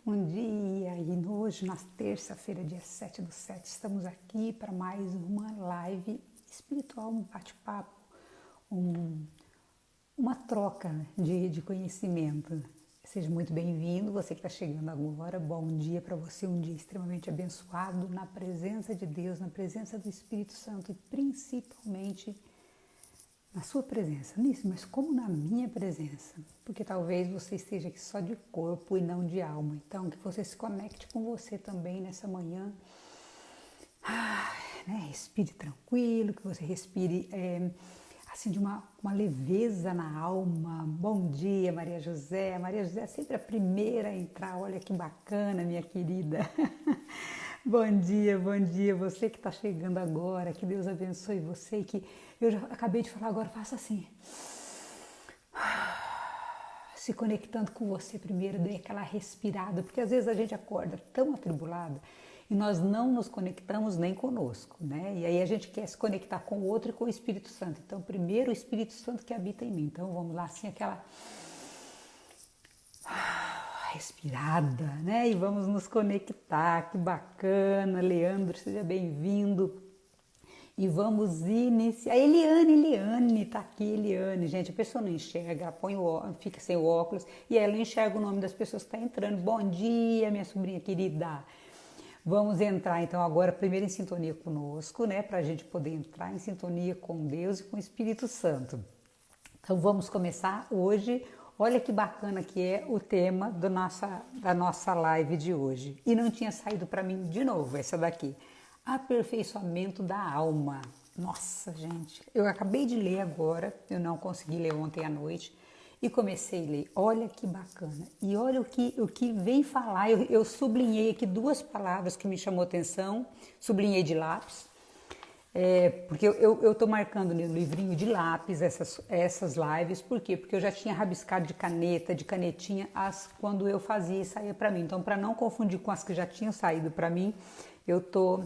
bom dia! E hoje, na terça-feira, dia 7/7, estamos aqui para mais uma live espiritual, um bate-papo, uma troca de conhecimento. Seja muito bem-vindo, você que está chegando agora, bom dia para você, um dia extremamente abençoado na presença de Deus, na presença do Espírito Santo e principalmente na sua presença, nisso, mas como na minha presença, porque talvez você esteja aqui só de corpo e não de alma, então que você se conecte com você também nessa manhã, respire tranquilo, que você respire assim de uma leveza na alma. Bom dia, Maria José é sempre a primeira a entrar, olha que bacana, minha querida. Bom dia, você que está chegando agora, que Deus abençoe você, que eu já acabei de falar agora, faça assim, se conectando com você primeiro, dê aquela respirada, porque às vezes a gente acorda tão atribulada e nós não nos conectamos nem conosco, né? E aí a gente quer se conectar com o outro e com o Espírito Santo, então primeiro o Espírito Santo que habita em mim, então vamos lá, assim, aquela respirada, né? E vamos nos conectar, que bacana, Leandro, seja bem-vindo. E vamos iniciar. Eliane, tá aqui, Eliane. Gente, a pessoa não enxerga, ela põe fica sem o óculos e ela não enxerga o nome das pessoas que estão entrando. Bom dia, minha sobrinha querida. Vamos entrar então agora primeiro em sintonia conosco, né? Para a gente poder entrar em sintonia com Deus e com o Espírito Santo. Então vamos começar hoje. Olha que bacana que é o tema da nossa live de hoje. E não tinha saído para mim de novo essa daqui. Aperfeiçoamento da alma. Nossa, gente, eu acabei de ler agora, eu não consegui ler ontem à noite e comecei a ler. Olha que bacana. E olha o que vem falar. Eu sublinhei aqui duas palavras que me chamou atenção, sublinhei de lápis. Porque eu tô marcando no livrinho de lápis essas lives, por quê? Porque eu já tinha rabiscado de caneta, de canetinha, quando eu fazia e saía para mim. Então, para não confundir com as que já tinham saído para mim, eu tô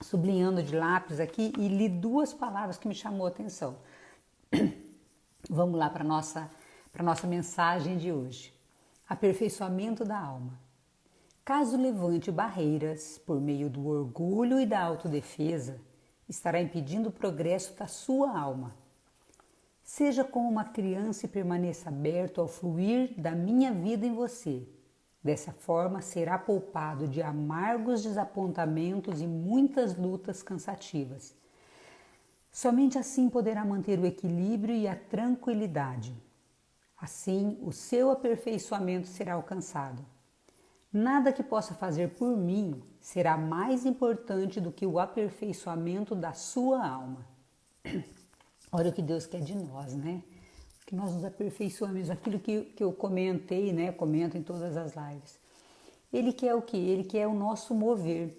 sublinhando de lápis aqui e li duas palavras que me chamou a atenção. Vamos lá para nossa mensagem de hoje. Aperfeiçoamento da alma. Caso levante barreiras por meio do orgulho e da autodefesa, estará impedindo o progresso da sua alma. Seja como uma criança e permaneça aberto ao fluir da minha vida em você. Dessa forma, será poupado de amargos desapontamentos e muitas lutas cansativas. Somente assim poderá manter o equilíbrio e a tranquilidade. Assim, o seu aperfeiçoamento será alcançado. Nada que possa fazer por mim será mais importante do que o aperfeiçoamento da sua alma. Olha o que Deus quer de nós, né? Que nós nos aperfeiçoamos, aquilo que eu comentei, né? Comento em todas as lives. Ele quer o quê? Ele quer o nosso mover,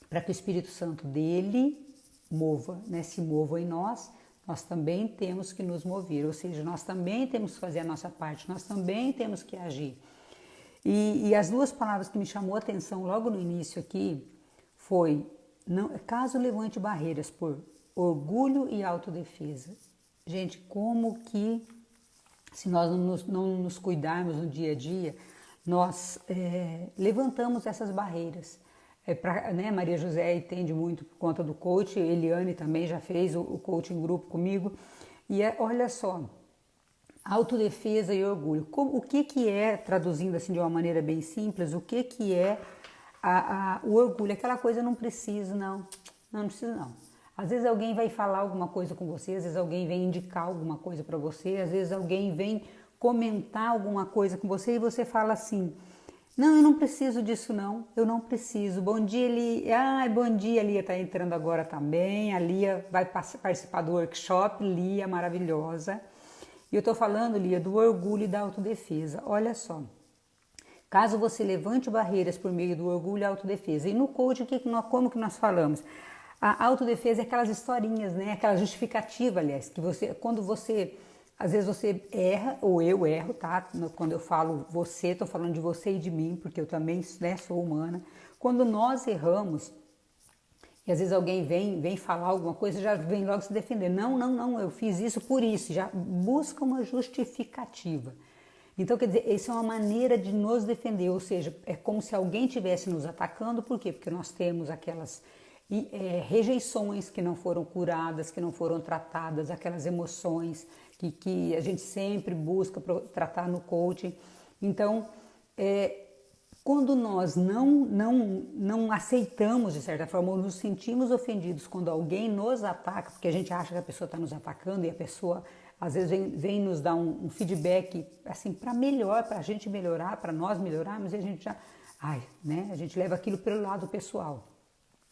para que o Espírito Santo dele mova, né? Se mova em nós, nós também temos que nos mover, ou seja, nós também temos que fazer a nossa parte, nós também temos que agir. E as duas palavras que me chamou a atenção logo no início aqui foi, caso levante barreiras por orgulho e autodefesa. Gente, como que se nós não nos cuidarmos no dia a dia, nós levantamos essas barreiras. Né, Maria José entende muito por conta do coach, Eliane também já fez o coaching em grupo comigo. E olha só, autodefesa e orgulho. O que é, traduzindo assim de uma maneira bem simples, o que é o orgulho? Aquela coisa, não preciso, não preciso não. Às vezes alguém vai falar alguma coisa com você, às vezes alguém vem indicar alguma coisa para você, às vezes alguém vem comentar alguma coisa com você e você fala assim, não, eu não preciso disso não, eu não preciso. Bom dia, Lia. Bom dia, Lia está entrando agora também, a Lia vai participar do workshop, Lia maravilhosa. E eu estou falando, Lia, do orgulho e da autodefesa. Olha só, caso você levante barreiras por meio do orgulho e da autodefesa. E no coaching, como que nós falamos? A autodefesa é aquelas historinhas, né? Aquela justificativa, aliás, que às vezes você erra, ou eu erro, tá? Quando eu falo você, estou falando de você e de mim, porque eu também, né, sou humana. Quando nós erramos, e às vezes alguém vem falar alguma coisa, já vem logo se defender. Não, eu fiz isso por isso. Já busca uma justificativa. Então, quer dizer, isso é uma maneira de nos defender, ou seja, é como se alguém estivesse nos atacando, por quê? Porque nós temos aquelas rejeições que não foram curadas, que não foram tratadas, aquelas emoções que a gente sempre busca tratar no coaching. Então, quando nós não aceitamos, de certa forma, ou nos sentimos ofendidos quando alguém nos ataca, porque a gente acha que a pessoa está nos atacando e a pessoa às vezes vem nos dar um feedback assim para melhor, para a gente melhorar, para nós melhorarmos, e a gente já, a gente leva aquilo pelo lado pessoal.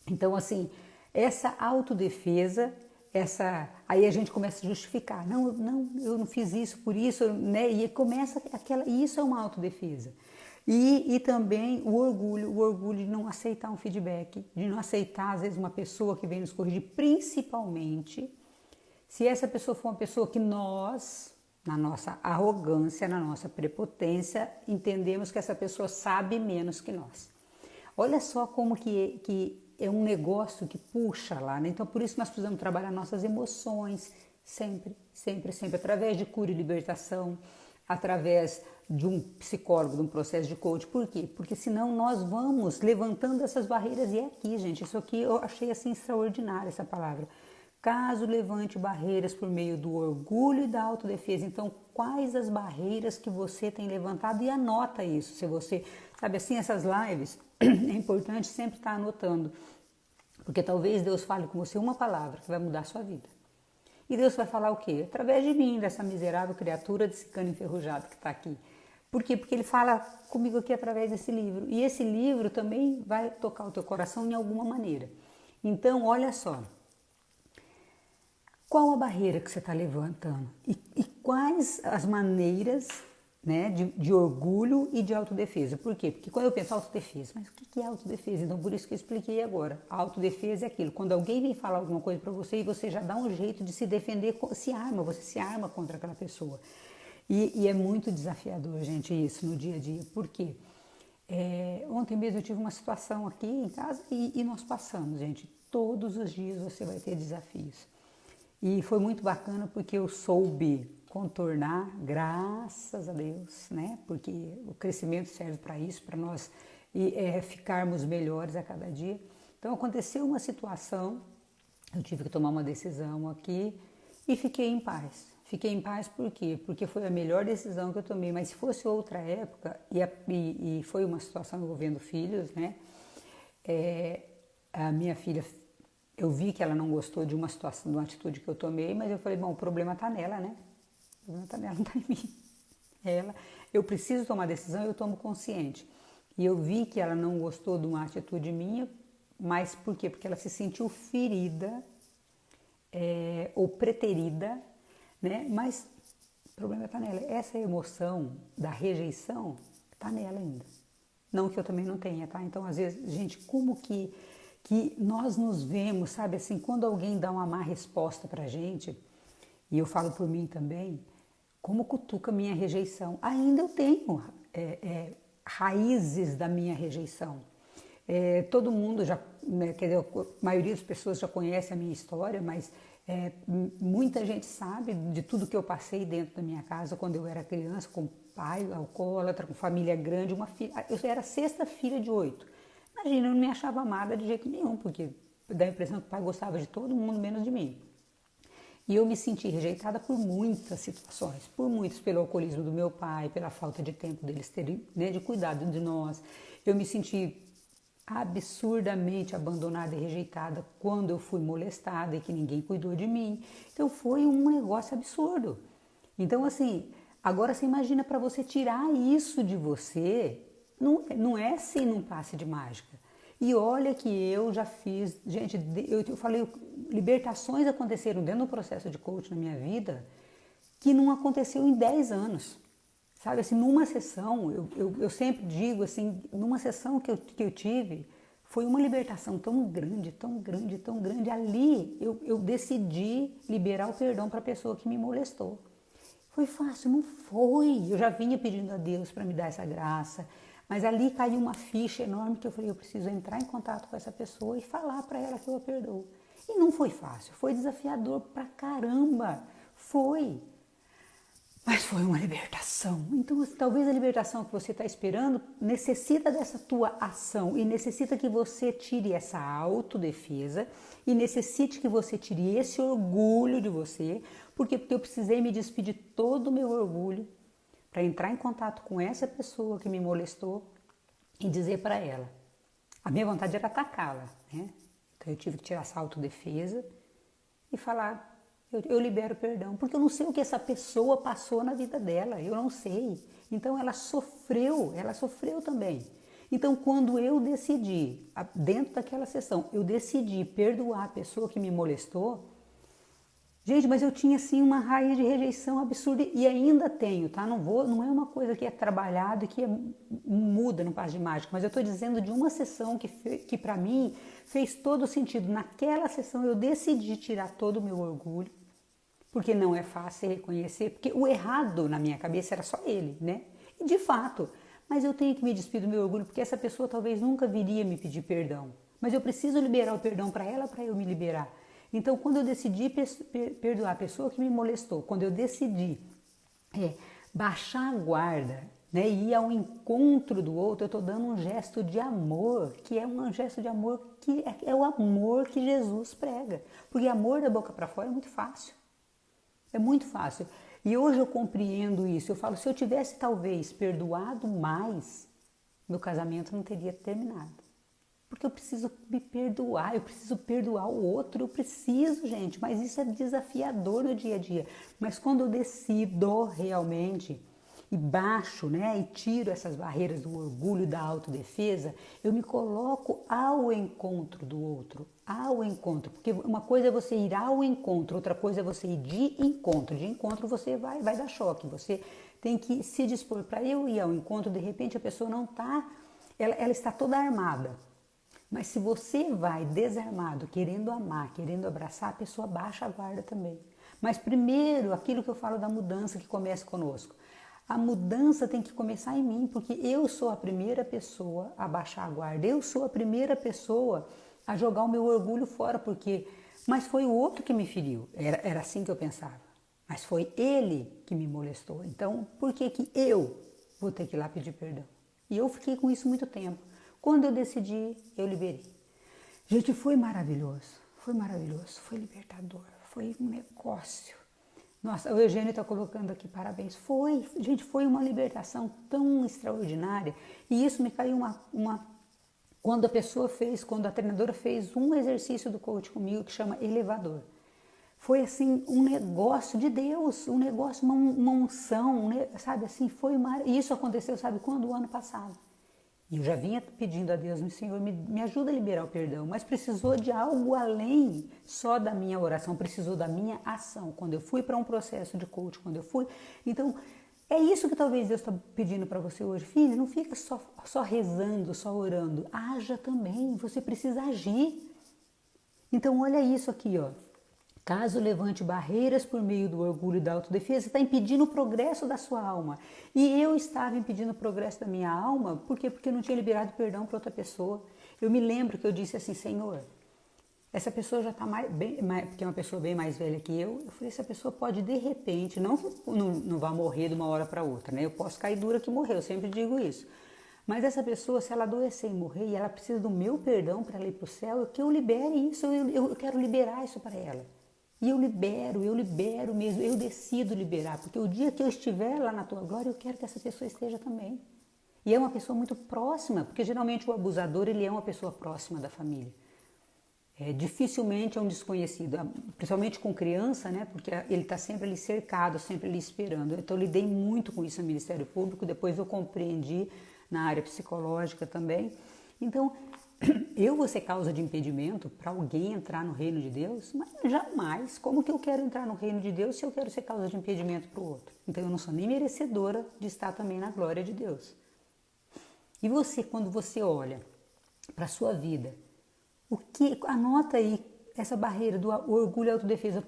Então, assim, essa autodefesa, aí a gente começa a justificar, não, eu não fiz isso por isso, né? E começa isso é uma autodefesa. E também o orgulho de não aceitar um feedback, de não aceitar, às vezes, uma pessoa que vem nos corrigir, principalmente se essa pessoa for uma pessoa que nós, na nossa arrogância, na nossa prepotência, entendemos que essa pessoa sabe menos que nós. Olha só como que é um negócio que puxa lá, né? Então, por isso nós precisamos trabalhar nossas emoções sempre, através de cura e libertação, através de um psicólogo, de um processo de coach. Por quê? Porque senão nós vamos levantando essas barreiras. E é aqui, gente, isso aqui eu achei assim extraordinário, essa palavra. Caso levante barreiras por meio do orgulho e da autodefesa. Então, quais as barreiras que você tem levantado? E anota isso. Se você, sabe assim, essas lives, é importante sempre estar anotando. Porque talvez Deus fale com você uma palavra que vai mudar a sua vida. E Deus vai falar o quê? Através de mim, dessa miserável criatura desse cano enferrujado que está aqui. Por quê? Porque Ele fala comigo aqui através desse livro. E esse livro também vai tocar o teu coração em alguma maneira. Então, olha só. Qual a barreira que você está levantando? E quais as maneiras, né, de orgulho e de autodefesa? Por quê? Porque quando eu penso autodefesa, mas o que é autodefesa? Então, por isso que eu expliquei agora. A autodefesa é aquilo, quando alguém vem falar alguma coisa para você e você já dá um jeito de se defender, você se arma contra aquela pessoa. E é muito desafiador, gente, isso no dia a dia. Por quê? Ontem mesmo eu tive uma situação aqui em casa e nós passamos, gente. Todos os dias você vai ter desafios. E foi muito bacana porque eu soube contornar, graças a Deus, né? Porque o crescimento serve para isso, para nós ficarmos melhores a cada dia. Então aconteceu uma situação, eu tive que tomar uma decisão aqui e fiquei em paz. Fiquei em paz por quê? Porque foi a melhor decisão que eu tomei. Mas se fosse outra época, e foi uma situação envolvendo filhos, né? A minha filha, eu vi que ela não gostou de uma situação, de uma atitude que eu tomei, mas eu falei, bom, o problema está nela, né? O problema está nela, não está em mim. Eu preciso tomar decisão e eu tomo consciente. E eu vi que ela não gostou de uma atitude minha, mas por quê? Porque ela se sentiu ferida ou preterida, né? Mas o problema está nela. Essa emoção da rejeição está nela ainda. Não que eu também não tenha, tá? Então, às vezes, gente, como que nós nos vemos, sabe, assim, quando alguém dá uma má resposta pra gente, e eu falo por mim também, como cutuca a minha rejeição. Ainda eu tenho raízes da minha rejeição. Todo mundo já, né, quer dizer, a maioria das pessoas já conhece a minha história, mas muita gente sabe de tudo que eu passei dentro da minha casa quando eu era criança, com pai alcoólatra, com família grande, eu era a sexta filha de 8. Imagina, eu não me achava amada de jeito nenhum, porque dá a impressão que o pai gostava de todo mundo, menos de mim. E eu me senti rejeitada por muitas situações, pelo alcoolismo do meu pai, pela falta de tempo deles terem, né, de cuidado de nós. Eu me senti absurdamente abandonada e rejeitada quando eu fui molestada e que ninguém cuidou de mim. Então foi um negócio absurdo. Então, assim, agora você imagina para você tirar isso de você. Não é assim num passe de mágica. E olha que eu já fiz, gente, eu falei, libertações aconteceram dentro do processo de coaching na minha vida que não aconteceu em 10 anos. Sabe, assim, numa sessão, eu sempre digo assim, numa sessão que eu tive, foi uma libertação tão grande, tão grande, tão grande. Ali eu decidi liberar o perdão para a pessoa que me molestou. Foi fácil? Não foi. Eu já vinha pedindo a Deus para me dar essa graça. Mas ali caiu uma ficha enorme que eu falei, eu preciso entrar em contato com essa pessoa e falar para ela que eu a perdoo. E não foi fácil, foi desafiador pra caramba, foi. Mas foi uma libertação. Então, talvez a libertação que você está esperando necessita dessa tua ação e necessita que você tire essa autodefesa e necessite que você tire esse orgulho de você. Por quê? Porque eu precisei me despedir todo o meu orgulho para entrar em contato com essa pessoa que me molestou e dizer para ela. A minha vontade era atacá-la, né? Então eu tive que tirar essa autodefesa e falar, eu libero perdão, porque eu não sei o que essa pessoa passou na vida dela, eu não sei. Então ela sofreu também. Então quando eu decidi, dentro daquela sessão, eu decidi perdoar a pessoa que me molestou, gente, mas eu tinha assim uma raiz de rejeição absurda e ainda tenho, tá? Não é uma coisa que é trabalhado e que muda no passo de mágica, mas eu estou dizendo de uma sessão que para mim fez todo sentido. Naquela sessão eu decidi tirar todo o meu orgulho, porque não é fácil reconhecer, porque o errado na minha cabeça era só ele, né? E de fato, mas eu tenho que me despedir do meu orgulho, porque essa pessoa talvez nunca viria me pedir perdão, mas eu preciso liberar o perdão para ela, para eu me liberar. Então, quando eu decidi perdoar a pessoa que me molestou, quando eu decidi baixar a guarda, né, e ir ao encontro do outro, eu estou dando um gesto de amor, que é um gesto de amor que é o amor que Jesus prega. Porque amor da boca para fora é muito fácil. É muito fácil. E hoje eu compreendo isso. Eu falo, se eu tivesse talvez perdoado mais, meu casamento não teria terminado. Porque eu preciso me perdoar, eu preciso perdoar o outro, eu preciso, gente. Mas isso é desafiador no dia a dia. Mas quando eu decido realmente e baixo, né, e tiro essas barreiras do orgulho e da autodefesa, eu me coloco ao encontro do outro, ao encontro. Porque uma coisa é você ir ao encontro, outra coisa é você ir de encontro. De encontro você vai dar choque, você tem que se dispor. Para eu ir ao encontro, de repente a pessoa não está, ela está toda armada. Mas se você vai desarmado, querendo amar, querendo abraçar, a pessoa baixa a guarda também. Mas primeiro, aquilo que eu falo da mudança que começa conosco. A mudança tem que começar em mim, porque eu sou a primeira pessoa a baixar a guarda. Eu sou a primeira pessoa a jogar o meu orgulho fora, porque... Mas foi o outro que me feriu. Era assim que eu pensava. Mas foi ele que me molestou. Então, por que que eu vou ter que ir lá pedir perdão? E eu fiquei com isso muito tempo. Quando eu decidi, eu liberei. Gente, foi maravilhoso, foi libertador, foi um negócio. Nossa, o Eugênio está colocando aqui parabéns. Gente, foi uma libertação tão extraordinária. E isso me caiu quando a treinadora fez um exercício do coach comigo que chama elevador. Foi assim um negócio de Deus, um negócio, uma unção, sabe assim, e isso aconteceu, sabe quando? O ano passado. E eu já vinha pedindo a Deus, Senhor, me ajuda a liberar o perdão, mas precisou de algo além só da minha oração, precisou da minha ação. Quando eu fui para um processo de coach, Então, é isso que talvez Deus está pedindo para você hoje. Filho, não fica só rezando, só orando. Haja também, você precisa agir. Então, olha isso aqui, ó. Caso levante barreiras por meio do orgulho e da autodefesa, está impedindo o progresso da sua alma. E eu estava impedindo o progresso da minha alma, por quê? Porque eu não tinha liberado perdão para outra pessoa. Eu me lembro que eu disse assim, Senhor, essa pessoa já está porque é uma pessoa bem mais velha que eu. Eu falei, essa pessoa pode de repente, não vai morrer de uma hora para outra, né? Eu posso cair dura que morrer, eu sempre digo isso. Mas essa pessoa, se ela adoecer e morrer, e ela precisa do meu perdão para ela ir para o céu, que eu libere isso, eu quero liberar isso para ela. E eu libero mesmo, eu decido liberar, porque o dia que eu estiver lá na tua glória, eu quero que essa pessoa esteja também. E é uma pessoa muito próxima, porque geralmente o abusador, ele é uma pessoa próxima da família. Dificilmente é um desconhecido, principalmente com criança, né? Porque ele está sempre ali cercado, sempre ali esperando. Então eu lidei muito com isso no Ministério Público, depois eu compreendi na área psicológica também. Então, eu vou ser causa de impedimento para alguém entrar no reino de Deus? Mas jamais. Como que eu quero entrar no reino de Deus se eu quero ser causa de impedimento para o outro? Então eu não sou nem merecedora de estar também na glória de Deus. E você, quando você olha para a sua vida, anota aí essa barreira do orgulho e autodefesa.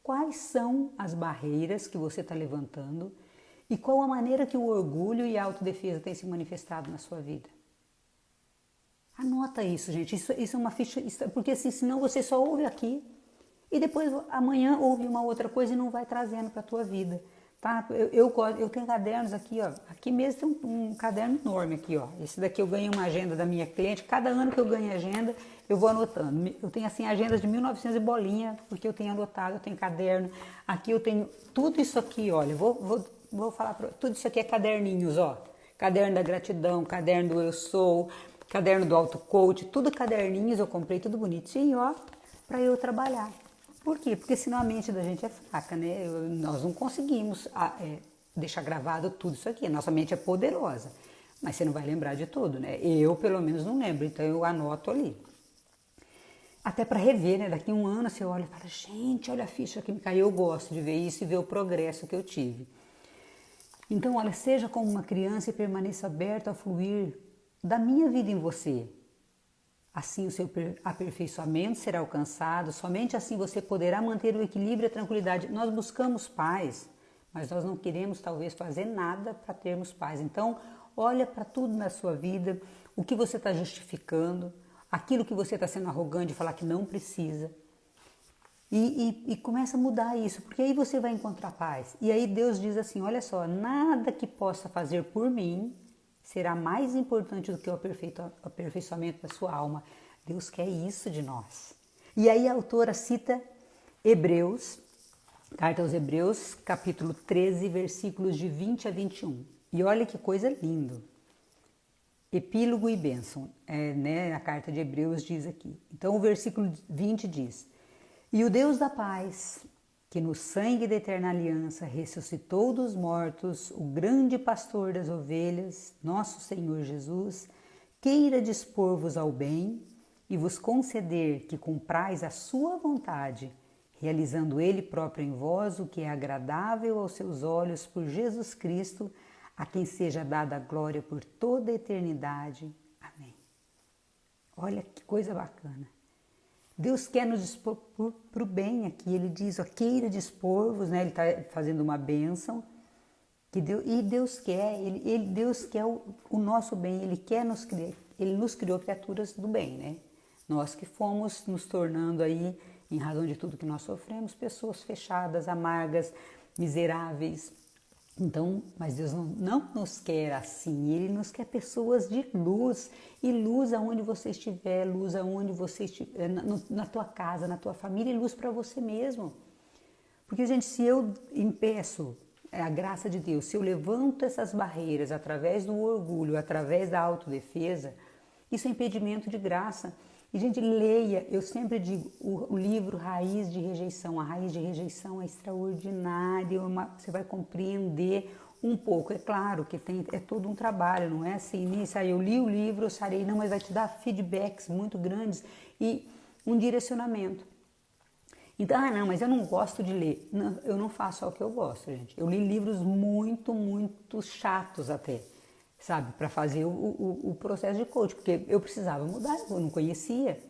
Quais são as barreiras que você está levantando e qual a maneira que o orgulho e a autodefesa têm se manifestado na sua vida? Anota isso, gente. Isso é uma ficha, porque assim, senão você só ouve aqui e depois amanhã ouve uma outra coisa e não vai trazendo para a tua vida. tá? Eu tenho cadernos aqui, ó. Aqui mesmo tem um caderno enorme aqui, ó. Esse daqui eu ganhei uma agenda da minha cliente. Cada ano que eu ganho agenda, eu vou anotando. Eu tenho, assim, agendas de 1900 e bolinha, porque eu tenho anotado, eu tenho caderno. Aqui eu tenho tudo isso aqui, olha. Vou falar pra... Tudo isso aqui é caderninhos, ó. Caderno da gratidão, caderno do eu sou, caderno do auto-coach, tudo caderninhos, eu comprei tudo bonitinho, ó, pra eu trabalhar. Por quê? Porque senão a mente da gente é fraca, né? Nós não conseguimos deixar gravado tudo isso aqui. Nossa mente é poderosa, mas você não vai lembrar de tudo, né? Eu, pelo menos, não lembro, então eu anoto ali. Até para rever, né? Daqui a um ano você olha e fala, gente, olha a ficha que me caiu. Eu gosto de ver isso e ver o progresso que eu tive. Então, olha, seja como uma criança e permaneça aberto a fluir da minha vida em você. Assim o seu aperfeiçoamento será alcançado, somente assim você poderá manter o equilíbrio e a tranquilidade. Nós buscamos paz, mas nós não queremos talvez fazer nada para termos paz. Então, olha para tudo na sua vida, o que você está justificando, aquilo que você está sendo arrogante de falar que não precisa. E começa a mudar isso, porque aí você vai encontrar paz. E aí Deus diz assim, olha só, nada que possa fazer por mim será mais importante do que o aperfeiçoamento da sua alma. Deus quer isso de nós. E aí a autora cita Hebreus, carta aos Hebreus, capítulo 13, versículos de 20 a 21. E olha que coisa linda. Epílogo e bênção, né? A carta de Hebreus diz aqui. Então o versículo 20 diz, e o Deus da paz, que no sangue da eterna aliança ressuscitou dos mortos o grande pastor das ovelhas, nosso Senhor Jesus, queira dispor-vos ao bem e vos conceder que cumprais a sua vontade, realizando ele próprio em vós o que é agradável aos seus olhos por Jesus Cristo, a quem seja dada a glória por toda a eternidade. Amém. Olha que coisa bacana. Deus quer nos dispor para o bem aqui. Ele diz, ó, queira dispor-vos, né? Ele está fazendo uma bênção. E Deus quer, Deus quer o nosso bem. Ele quer nos criar, Ele nos criou criaturas do bem, né? Nós que fomos nos tornando aí, em razão de tudo que nós sofremos, pessoas fechadas, amargas, miseráveis. Então, mas Deus não nos quer assim, Ele nos quer pessoas de luz, e luz aonde você estiver, luz aonde você estiver, na tua casa, na tua família, e luz para você mesmo. Porque, gente, se eu impeço a graça de Deus, se eu levanto essas barreiras através do orgulho, através da autodefesa, isso é impedimento de graça. E, gente, leia, eu sempre digo, o livro Raiz de Rejeição. A raiz de rejeição é extraordinária, você vai compreender um pouco. É claro que é todo um trabalho, não é assim, nisso, aí eu li o livro, eu sarei, não, mas vai te dar feedbacks muito grandes e um direcionamento. Então, não, mas eu não gosto de ler. Não, eu não faço só o que eu gosto, gente. Eu li livros muito, muito chatos até, sabe, para fazer o processo de coach, porque eu precisava mudar, eu não conhecia.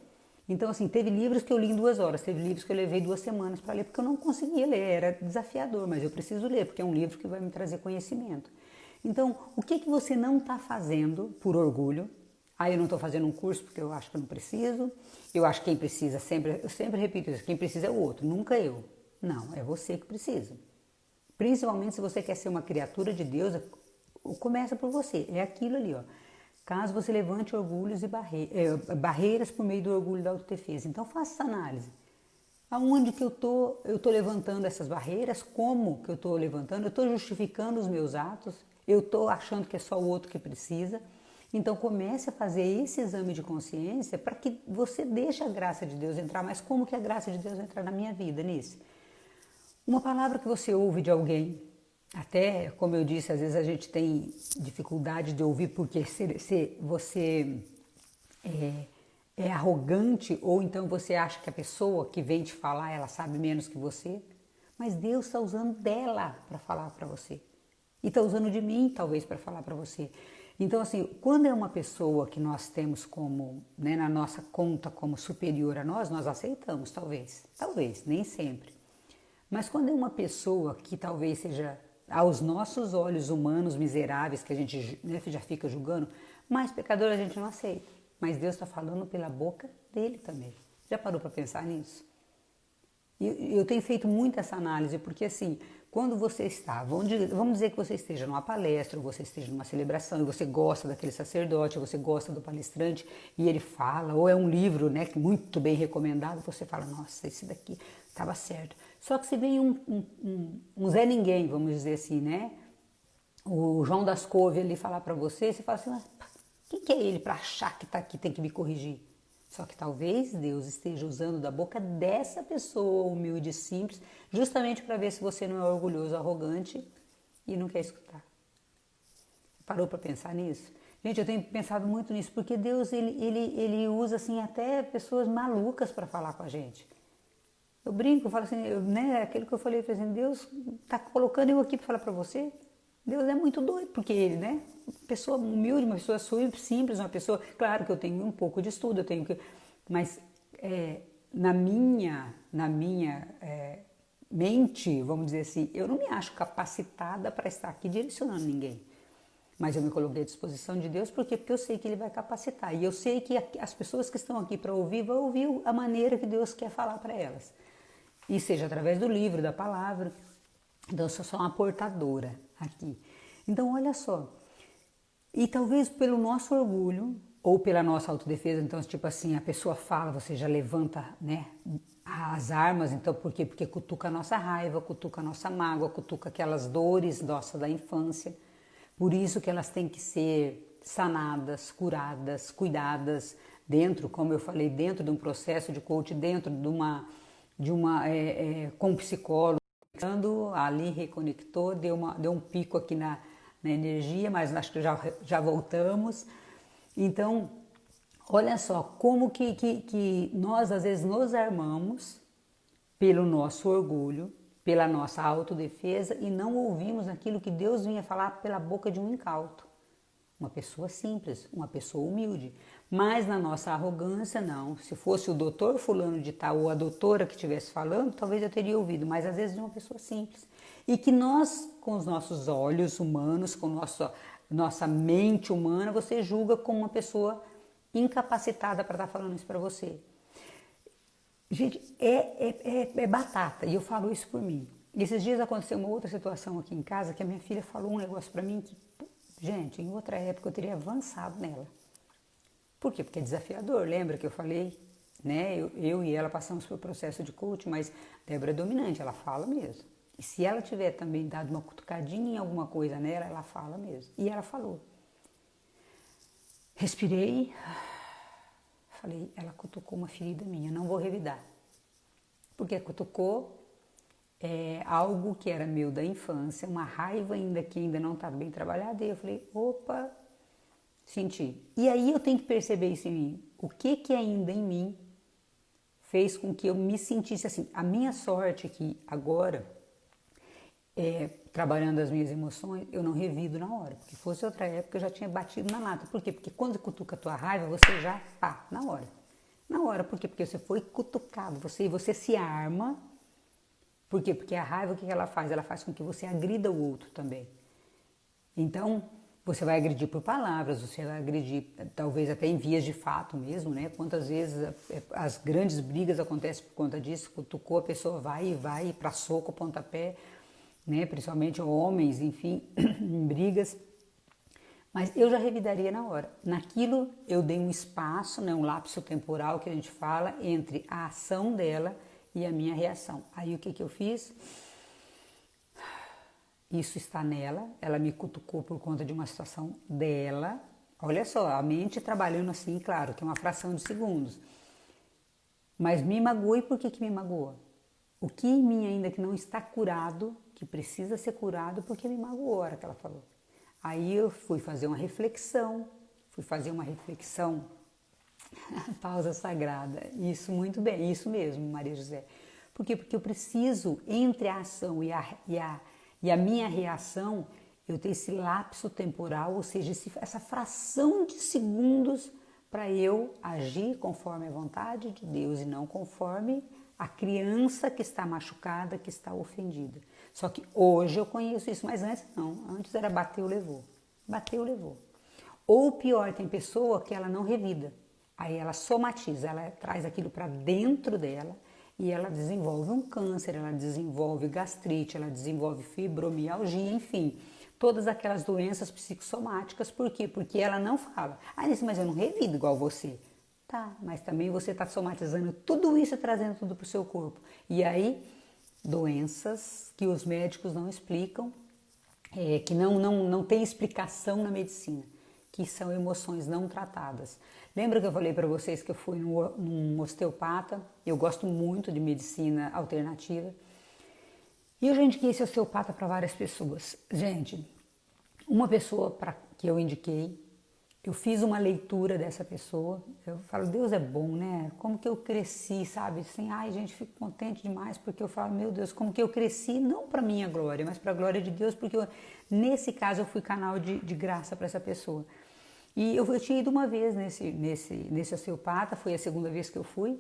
Então, assim, teve livros que eu li em 2 horas, teve livros que eu levei 2 semanas para ler, porque eu não conseguia ler, era desafiador, mas eu preciso ler, porque é um livro que vai me trazer conhecimento. Então, o que você não está fazendo por orgulho? Eu não estou fazendo um curso porque eu acho que eu não preciso, eu acho que quem precisa, eu sempre repito isso, quem precisa é o outro, nunca eu. Não, é você que precisa. Principalmente se você quer ser uma criatura de Deus, começa por você, é aquilo ali, ó. Caso você levante orgulhos e barreiras por meio do orgulho e da autodefesa. Então faça essa análise. Aonde que eu tô levantando essas barreiras? Como que eu estou levantando? Eu estou justificando os meus atos? Eu estou achando que é só o outro que precisa? Então comece a fazer esse exame de consciência para que você deixe a graça de Deus entrar. Mas como que a graça de Deus entra na minha vida, nisso? Uma palavra que você ouve de alguém, até, como eu disse, às vezes a gente tem dificuldade de ouvir porque se você é arrogante ou então você acha que a pessoa que vem te falar, ela sabe menos que você. Mas Deus está usando dela para falar para você. E está usando de mim, talvez, para falar para você. Então, assim, quando é uma pessoa que nós temos como, né, na nossa conta como superior a nós aceitamos, talvez. Talvez, nem sempre. Mas quando é uma pessoa que talvez seja, aos nossos olhos humanos miseráveis, que a gente, né, já fica julgando, mais pecador a gente não aceita. Mas Deus está falando pela boca dele também. Já parou para pensar nisso? Eu tenho feito muito essa análise, porque assim, quando você está, vamos dizer que você esteja numa palestra, ou você esteja numa celebração, e você gosta daquele sacerdote, ou você gosta do palestrante, e ele fala, ou é um livro, né, muito bem recomendado, você fala, nossa, esse daqui estava certo. Só que se vem um Zé Ninguém, vamos dizer assim, né, o João das Couve ali falar para você, você fala assim, mas quem que é ele para achar que tá aqui, tem que me corrigir? Só que talvez Deus esteja usando da boca dessa pessoa humilde e simples, justamente para ver se você não é orgulhoso, arrogante e não quer escutar. Parou para pensar nisso? Gente, eu tenho pensado muito nisso, porque Deus ele usa assim até pessoas malucas para falar com a gente. Eu brinco, eu falo assim, né, aquilo que eu falei, assim, Deus está colocando eu aqui para falar para você. Deus é muito doido, porque ele, né? Pessoa humilde, uma pessoa simples, uma pessoa... Claro que eu tenho um pouco de estudo, eu tenho que... Mas na minha mente, vamos dizer assim, eu não me acho capacitada para estar aqui direcionando ninguém. Mas eu me coloquei à disposição de Deus, porque eu sei que Ele vai capacitar. E eu sei que as pessoas que estão aqui para ouvir, vão ouvir a maneira que Deus quer falar para elas. E seja através do livro, da palavra. Então, eu sou só uma portadora aqui. Então, olha só. E talvez pelo nosso orgulho, ou pela nossa autodefesa, então, tipo assim, a pessoa fala, você já levanta, né, as armas, então, por quê? Porque cutuca a nossa raiva, cutuca a nossa mágoa, cutuca aquelas dores nossas da infância. Por isso que elas têm que ser sanadas, curadas, cuidadas, dentro, como eu falei, dentro de um processo de coach, dentro de uma com um psicólogo, ali reconectou, deu um pico aqui na energia, mas acho que já voltamos. Então, olha só, como que nós às vezes nos armamos pelo nosso orgulho, pela nossa autodefesa e não ouvimos aquilo que Deus vinha falar pela boca de um incauto. Uma pessoa simples, uma pessoa humilde. Mas na nossa arrogância, não. Se fosse o doutor fulano de tal ou a doutora que estivesse falando, talvez eu teria ouvido, mas às vezes de uma pessoa simples. E que nós, com os nossos olhos humanos, com nossa mente humana, você julga como uma pessoa incapacitada para estar falando isso para você. Gente, é batata, e eu falo isso por mim. Esses dias aconteceu uma outra situação aqui em casa, que a minha filha falou um negócio para mim que, gente, em outra época eu teria avançado nela. Por quê? Porque é desafiador, lembra que eu falei, né? Eu e ela passamos pelo processo de coach, mas Débora é dominante, ela fala mesmo. E se ela tiver também dado uma cutucadinha em alguma coisa nela, ela fala mesmo. E ela falou. Respirei, falei, ela cutucou uma ferida minha, não vou revidar. Porque cutucou algo que era meu da infância, uma raiva ainda que ainda não está bem trabalhada. E eu falei, opa, senti. E aí eu tenho que perceber isso em mim. O que ainda em mim fez com que eu me sentisse assim. A minha sorte é que agora, trabalhando as minhas emoções, eu não revido na hora. Porque fosse outra época, eu já tinha batido na lata. Por quê? Porque quando cutuca a tua raiva, você já, pá, na hora. Na hora, por quê? Porque você foi cutucado, você se arma. Por quê? Porque a raiva, o que ela faz? Ela faz com que você agrida o outro também. Então, você vai agredir por palavras, você vai agredir talvez até em vias de fato mesmo, né? Quantas vezes as grandes brigas acontecem por conta disso, cutucou, a pessoa vai para soco, pontapé, né? Principalmente homens, enfim, em brigas. Mas eu já revidaria na hora. Naquilo eu dei um espaço, né, um lapso temporal que a gente fala, entre a ação dela e a minha reação. Aí o que eu fiz? Isso está nela, ela me cutucou por conta de uma situação dela. Olha só, a mente trabalhando assim, claro, que é uma fração de segundos. Mas me magoou, e por que me magoou? O que em mim ainda que não está curado, que precisa ser curado, porque me magoou a hora que ela falou. Aí eu fui fazer uma reflexão, pausa sagrada, isso muito bem, isso mesmo, Maria José. Por quê? Porque eu preciso, entre a ação e a minha reação, eu ter esse lapso temporal, ou seja, essa fração de segundos para eu agir conforme a vontade de Deus e não conforme a criança que está machucada, que está ofendida. Só que hoje eu conheço isso, mas antes não. Antes era bateu, levou. Bateu, levou. Ou pior, tem pessoa que ela não revida. Aí ela somatiza, ela traz aquilo para dentro dela, e ela desenvolve um câncer, ela desenvolve gastrite, ela desenvolve fibromialgia, enfim, todas aquelas doenças psicossomáticas. Por quê? Porque ela não fala, mas eu não revido igual você. Tá, mas também você está somatizando tudo isso e trazendo tudo para o seu corpo. E aí, doenças que os médicos não explicam, que não tem explicação na medicina, que são emoções não tratadas. Lembra que eu falei para vocês que eu fui num osteopata? Eu gosto muito de medicina alternativa. E eu já indiquei esse osteopata para várias pessoas. Gente, uma pessoa que eu indiquei, eu fiz uma leitura dessa pessoa, eu falo, Deus é bom, né? Como que eu cresci, sabe? Assim, ai, gente, fico contente demais, porque eu falo, meu Deus, como que eu cresci, não para minha glória, mas para a glória de Deus, porque nesse caso eu fui canal de graça para essa pessoa. E eu tinha ido uma vez nesse osteopata, foi a segunda vez que eu fui,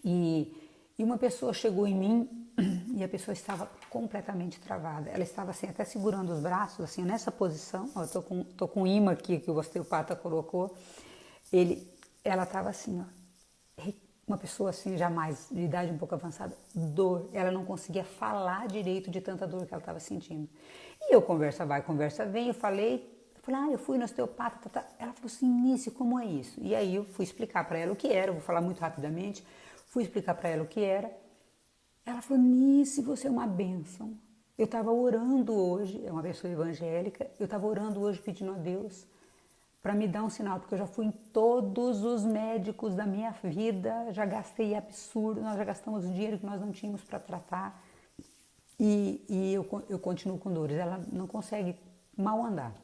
e uma pessoa chegou em mim e a pessoa estava completamente travada. Ela estava assim, até segurando os braços, assim, nessa posição. Ó, tô com um imã aqui que o osteopata colocou. Ela estava assim, ó, uma pessoa assim, já mais de idade um pouco avançada, dor. Ela não conseguia falar direito de tanta dor que ela estava sentindo. E eu, conversa vai, conversa vem, eu falei, eu fui no osteopata, Ela falou assim, Nice, como é isso? E aí eu fui explicar para ela o que era, eu vou falar muito rapidamente, fui explicar para ela o que era. Ela falou, Nice, você é uma bênção. Eu estava orando hoje, é uma pessoa evangélica, eu estava orando hoje pedindo a Deus para me dar um sinal, porque eu já fui em todos os médicos da minha vida, já gastei absurdo, nós já gastamos dinheiro que nós não tínhamos para tratar e eu continuo com dores, ela não consegue mal andar.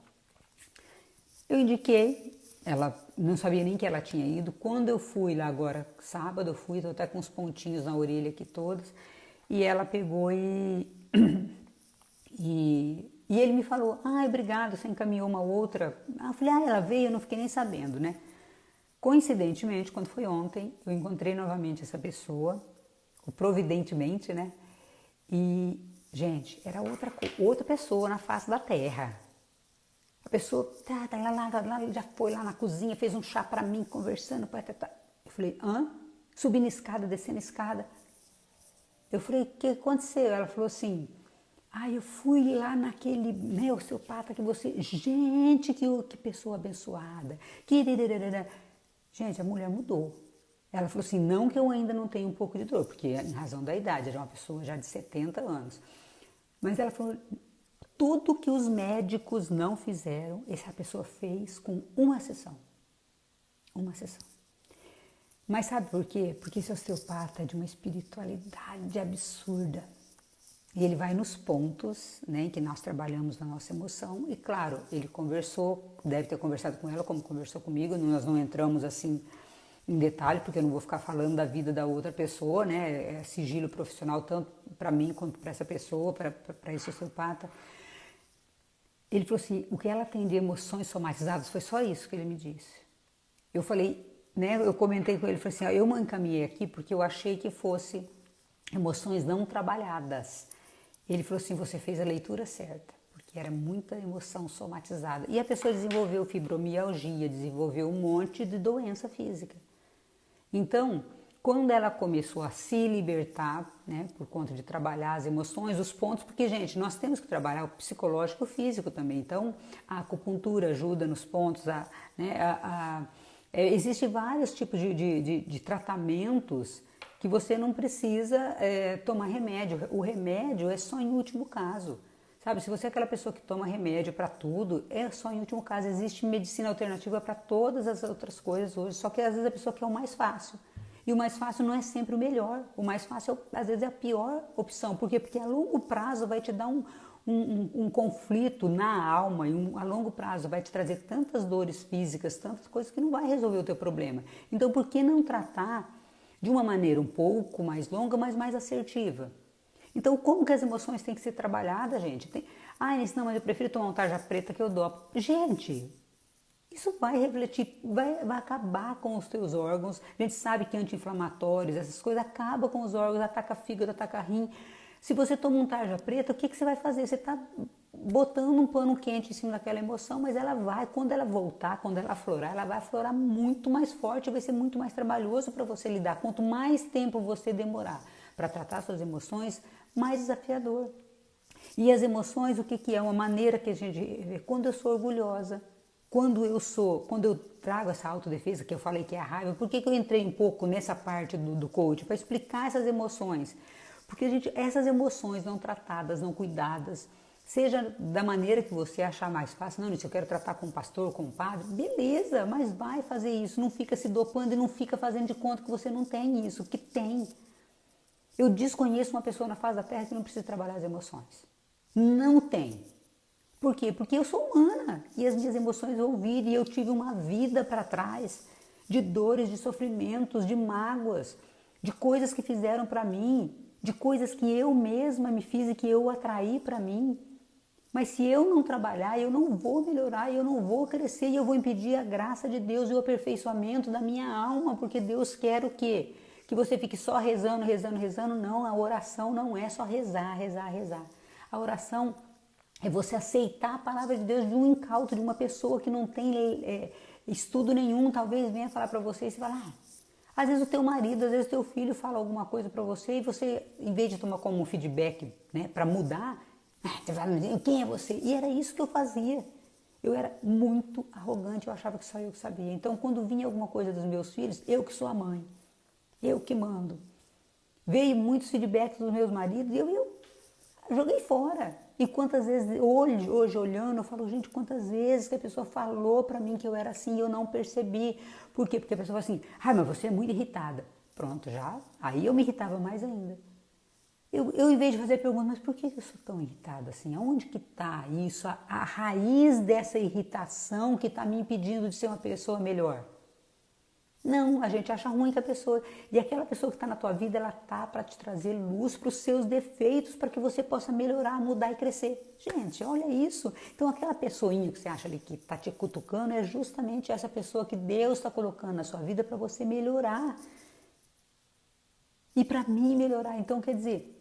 Eu indiquei, ela não sabia nem que ela tinha ido. Quando eu fui lá agora, sábado, eu fui, tô até com uns pontinhos na orelha aqui todos, e ela pegou e ele me falou, obrigado, você encaminhou uma outra. Eu falei, ela veio, eu não fiquei nem sabendo, né? Coincidentemente, quando foi ontem, eu encontrei novamente essa pessoa, providentemente, né? E, gente, era outra pessoa na face da terra. A pessoa já foi lá na cozinha, fez um chá pra mim, conversando. Eu falei, subindo escada, descendo escada. Eu falei, o que aconteceu? Ela falou assim, eu fui lá naquele osteopata que você... Gente, que pessoa abençoada. Gente, a mulher mudou. Ela falou assim, não que eu ainda não tenho um pouco de dor, porque em razão da idade, era uma pessoa já de 70 anos. Mas ela falou... Tudo que os médicos não fizeram, essa pessoa fez com uma sessão. Uma sessão. Mas sabe por quê? Porque esse osteopata é de uma espiritualidade absurda. E ele vai nos pontos, né, em que nós trabalhamos na nossa emoção. E claro, ele conversou, deve ter conversado com ela como conversou comigo. Nós não entramos assim em detalhe, porque eu não vou ficar falando da vida da outra pessoa, né? É sigilo profissional tanto para mim quanto para essa pessoa, para esse osteopata. Ele falou assim, o que ela tem de emoções somatizadas foi só isso que ele me disse. Eu falei, né, eu comentei com ele, falei assim, eu me encaminhei aqui porque eu achei que fosse emoções não trabalhadas. Ele falou assim, você fez a leitura certa, porque era muita emoção somatizada. E a pessoa desenvolveu fibromialgia, desenvolveu um monte de doença física. Então, quando ela começou a se libertar, né, por conta de trabalhar as emoções, os pontos, porque, gente, nós temos que trabalhar o psicológico e o físico também. Então, a acupuntura ajuda nos pontos, existem vários tipos de tratamentos que você não precisa tomar remédio. O remédio é só em último caso. Sabe, se você é aquela pessoa que toma remédio para tudo, é só em último caso. Existe medicina alternativa para todas as outras coisas hoje, só que às vezes a pessoa quer o mais fácil. E o mais fácil não é sempre o melhor. O mais fácil, às vezes, é a pior opção. Por quê? Porque a longo prazo vai te dar um conflito na alma e a longo prazo vai te trazer tantas dores físicas, tantas coisas que não vai resolver o teu problema. Então, por que não tratar de uma maneira um pouco mais longa, mas mais assertiva? Então, como que as emoções têm que ser trabalhadas, gente? Não, mas eu prefiro tomar um tarja preta que eu dou. Gente, isso vai refletir, vai acabar com os teus órgãos. A gente sabe que anti-inflamatórios, essas coisas, acabam com os órgãos, ataca fígado, ataca rim. Se você toma um tarja preta, o que você vai fazer? Você está botando um pano quente em cima daquela emoção, mas ela vai, quando ela voltar, quando ela aflorar, ela vai aflorar muito mais forte, vai ser muito mais trabalhoso para você lidar. Quanto mais tempo você demorar para tratar suas emoções, mais desafiador. E as emoções, o que que é? Uma maneira que a gente... Quando eu sou orgulhosa, quando eu trago essa autodefesa, que eu falei que é a raiva, por que que eu entrei um pouco nessa parte do coach? Para explicar essas emoções. Porque, essas emoções não tratadas, não cuidadas, seja da maneira que você achar mais fácil, não, se eu quero tratar com um pastor, com um padre, beleza, mas vai fazer isso, não fica se dopando e não fica fazendo de conta que você não tem isso, que tem. Eu desconheço uma pessoa na face da terra que não precisa trabalhar as emoções. Não tem. Por quê? Porque eu sou humana e as minhas emoções vão vir e eu tive uma vida para trás de dores, de sofrimentos, de mágoas, de coisas que fizeram para mim, de coisas que eu mesma me fiz e que eu atraí para mim. Mas se eu não trabalhar, eu não vou melhorar, eu não vou crescer e eu vou impedir a graça de Deus e o aperfeiçoamento da minha alma, porque Deus quer o quê? Que você fique só rezando, rezando, rezando. Não, a oração não é só rezar, rezar, rezar. A oração é você aceitar a palavra de Deus de um incauto, de uma pessoa que não tem estudo nenhum, talvez venha falar para você e você fala, às vezes o teu marido, às vezes o teu filho fala alguma coisa para você e você, em vez de tomar como um feedback, né, para mudar, você fala, quem é você? E era isso que eu fazia. Eu era muito arrogante, eu achava que só eu que sabia. Então, quando vinha alguma coisa dos meus filhos, eu que sou a mãe, eu que mando. Veio muitos feedbacks dos meus maridos e eu joguei fora. E quantas vezes, hoje olhando, eu falo, gente, quantas vezes que a pessoa falou pra mim que eu era assim e eu não percebi. Por quê? Porque a pessoa fala assim, mas você é muito irritada. Pronto, já. Aí eu me irritava mais ainda. Eu em vez de fazer pergunta, mas por que eu sou tão irritada assim? Aonde que está isso? A raiz dessa irritação que está me impedindo de ser uma pessoa melhor? Não, a gente acha ruim que a pessoa... E aquela pessoa que está na tua vida, ela tá para te trazer luz para os seus defeitos, para que você possa melhorar, mudar e crescer. Gente, olha isso. Então aquela pessoinha que você acha ali que está te cutucando é justamente essa pessoa que Deus está colocando na sua vida para você melhorar. E para mim melhorar. Então quer dizer...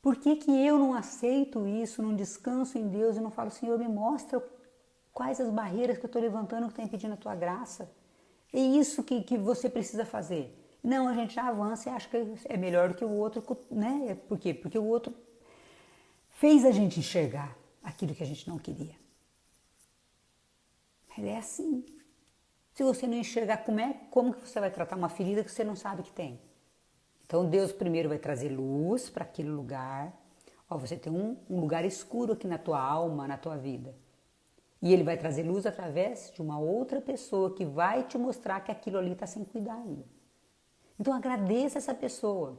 Por que que eu não aceito isso, não descanso em Deus e não falo, Senhor, me mostra quais as barreiras que eu estou levantando que está impedindo a tua graça? É isso que você precisa fazer. Não, a gente já avança e acha que é melhor do que o outro, né? Por quê? Porque o outro fez a gente enxergar aquilo que a gente não queria. Ele é assim. Se você não enxergar, como que você vai tratar uma ferida que você não sabe que tem? Então Deus primeiro vai trazer luz para aquele lugar. Ó, você tem um lugar escuro aqui na tua alma, na tua vida. E Ele vai trazer luz através de uma outra pessoa que vai te mostrar que aquilo ali está sem cuidar ainda. Então agradeça essa pessoa.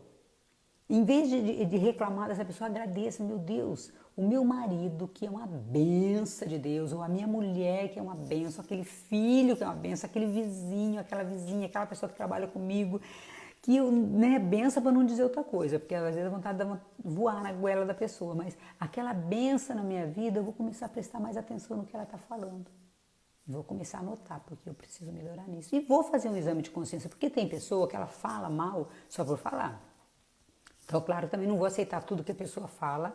Em vez de reclamar dessa pessoa, agradeça, meu Deus, o meu marido que é uma benção de Deus, ou a minha mulher que é uma benção, aquele filho que é uma benção, aquele vizinho, aquela vizinha, aquela pessoa que trabalha comigo, que eu, né, benção para não dizer outra coisa, porque às vezes a vontade de voar na goela da pessoa, mas aquela benção na minha vida, eu vou começar a prestar mais atenção no que ela está falando. Vou começar a notar, porque eu preciso melhorar nisso. E vou fazer um exame de consciência, porque tem pessoa que ela fala mal só por falar. Então, claro, também não vou aceitar tudo que a pessoa fala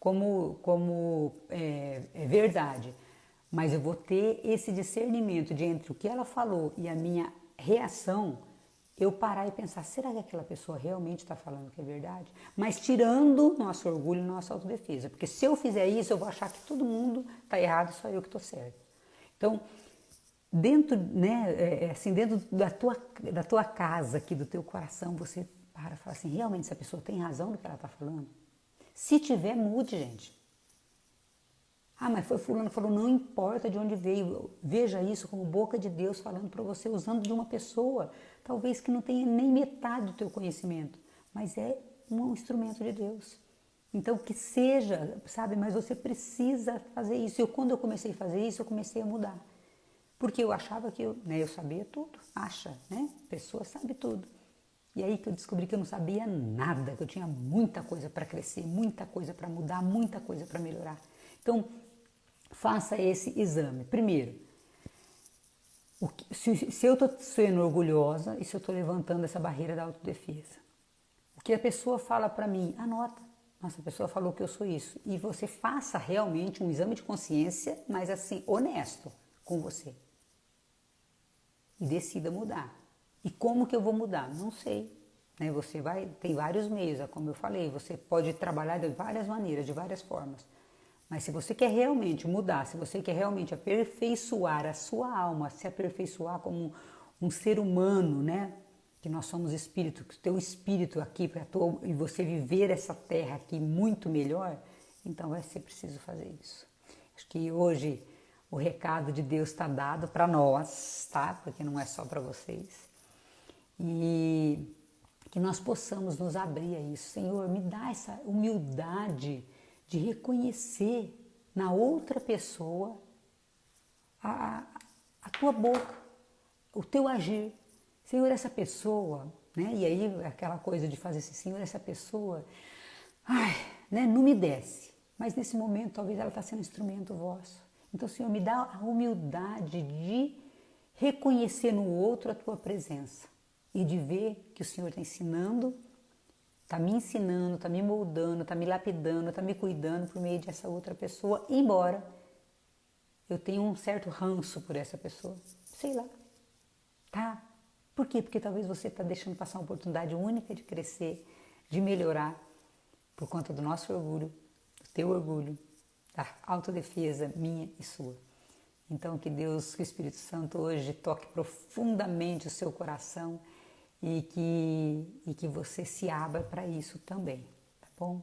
como verdade, mas eu vou ter esse discernimento de entre o que ela falou e a minha reação, eu parar e pensar, será que aquela pessoa realmente está falando que é verdade? Mas tirando nosso orgulho e nossa autodefesa, porque se eu fizer isso, eu vou achar que todo mundo está errado, só eu que estou certo. Então, dentro, né, assim, dentro da tua casa, aqui, do teu coração, você para e fala assim, realmente essa pessoa tem razão no que ela está falando? Se tiver, mude, gente. Mas foi fulano que falou, não importa de onde veio, veja isso como boca de Deus falando para você, usando de uma pessoa, talvez que não tenha nem metade do teu conhecimento, mas é um instrumento de Deus. Então que seja, sabe, mas você precisa fazer isso. Quando eu comecei a fazer isso, eu comecei a mudar. Porque eu achava que eu sabia tudo, né? A pessoa sabe tudo. E aí que eu descobri que eu não sabia nada, que eu tinha muita coisa para crescer, muita coisa para mudar, muita coisa para melhorar. Então, faça esse exame. Primeiro, se eu estou sendo orgulhosa e se eu estou levantando essa barreira da autodefesa. O que a pessoa fala para mim, anota. Nossa, a pessoa falou que eu sou isso. E você faça realmente um exame de consciência, mas assim, honesto com você. E decida mudar. E como que eu vou mudar? Não sei. Né? Tem vários meios, como eu falei, você pode trabalhar de várias maneiras, de várias formas. Mas se você quer realmente mudar, se você quer realmente aperfeiçoar a sua alma, se aperfeiçoar como um ser humano, né? Que nós somos espírito, que o teu espírito aqui e você viver essa terra aqui muito melhor, então vai ser preciso fazer isso. Acho que hoje o recado de Deus está dado para nós, tá? Porque não é só para vocês. E que nós possamos nos abrir a isso. Senhor, me dá essa humildade de reconhecer na outra pessoa a tua boca, o teu agir. Senhor, essa pessoa, né? E aí aquela coisa de fazer assim, Senhor, essa pessoa, né? Não me desce. Mas nesse momento talvez ela está sendo um instrumento vosso. Então, Senhor, me dá a humildade de reconhecer no outro a tua presença e de ver que o Senhor está me ensinando, está me moldando, está me lapidando, está me cuidando por meio dessa outra pessoa, embora eu tenha um certo ranço por essa pessoa. Sei lá, tá? Por quê? Porque talvez você está deixando passar uma oportunidade única de crescer, de melhorar, por conta do nosso orgulho, do teu orgulho, da autodefesa minha e sua. Então que Deus, que o Espírito Santo hoje toque profundamente o seu coração e que você se abra para isso também, tá bom?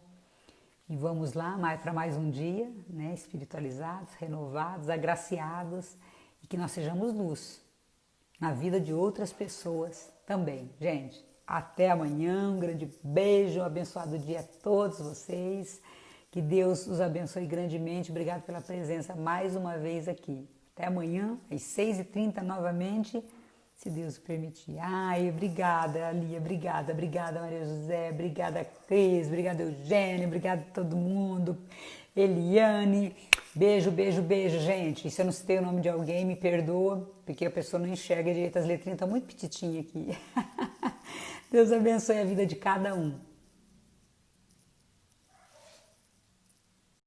E vamos lá para mais um dia, né? Espiritualizados, renovados, agraciados e que nós sejamos luz na vida de outras pessoas também. Gente, até amanhã, um grande beijo, um abençoado dia a todos vocês. Que Deus os abençoe grandemente. Obrigado pela presença mais uma vez aqui. Até amanhã, às 6h30 novamente, se Deus permitir. Ai, obrigada, Lia, obrigada Maria José, obrigada Cris, obrigada Eugênio, obrigada a todo mundo, Eliane, beijo, gente. E se eu não citei o nome de alguém, me perdoa, porque a pessoa não enxerga direito, as letrinhas estão muito petitinhas aqui. Deus abençoe a vida de cada um.